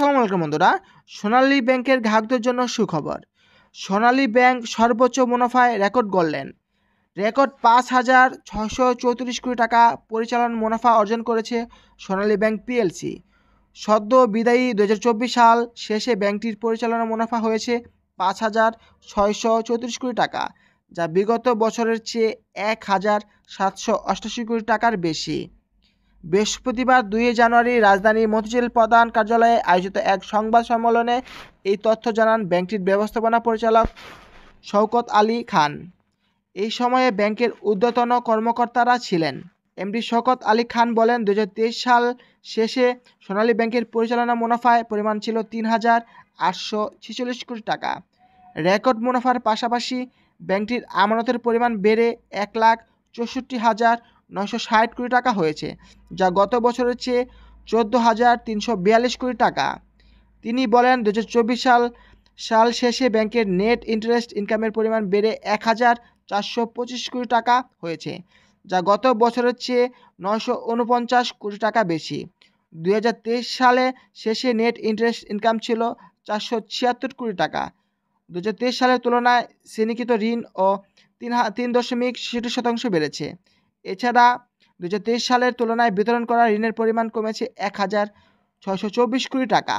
আসসালামু আলাইকুম বন্ধুরা। সোনালী ব্যাংকের গ্রাহকদের জন্য সুখবর। সোনালী ব্যাংক সর্বোচ্চ মুনাফায় রেকর্ড গড়লেন। রেকর্ড ৫,৬৩৪ কোটি টাকা পরিচালন মুনাফা অর্জন করেছে সোনালী ব্যাংক পিএলসি। সদ্য বিদায়ী ২০২৪ সাল শেষে ব্যাংকটির পরিচালনা মুনাফা হয়েছে ৫,৬৩৪ কোটি টাকা, যা বিগত বছরের চেয়ে ১,৭৮৮ কোটি টাকার বেশি। বৃহস্পতিবার ২ জানুয়ারি রাজধানীর মতিঝিল প্রধান কার্যালয়ে আয়োজিত এক সংবাদ সম্মেলনে এই তথ্য জানান ব্যাংকটির ব্যবস্থাপনা পরিচালক শওকত আলী খান। এই সময়ে ব্যাংকের ঊর্ধ্বতন কর্মকর্তারা ছিলেন। এমডি শওকত আলী খান বলেন, ২০২৩ সাল শেষে সোনালী ব্যাংকের পরিচালনা মুনাফার পরিমাণ ছিল ৩,৮৪৬ কোটি টাকা। রেকর্ড মুনাফার পাশাপাশি ব্যাংকটির আমানতের পরিমাণ বেড়ে ১,৬৪,৯৬০ কোটি টাকা হয়েছে, যা গত বছরের চেয়ে ১৪,৩৪২ কোটি টাকা। তিনি বলেন, ২০২৪ সাল শেষে ব্যাংকের নেট ইন্টারেস্ট ইনকামের পরিমাণ বেড়ে ১,৪২৫ কোটি টাকা হয়েছে, যা গত বছরের চেয়ে ৯৪৯ কোটি টাকা বেশি। ২০২৩ সালে শেষে নেট ইন্টারেস্ট ইনকাম ছিল ৪৭৬ কোটি টাকা। ২০২৩ সালের তুলনায় শ্রেণীকৃত ঋণ ও ৩.৬৬% বেড়েছে। এছাড়া ২০২৩ সালের তুলনায় বিতরণ করা ঋণের পরিমাণ কমেছে ১,৬২৪ কোটি টাকা।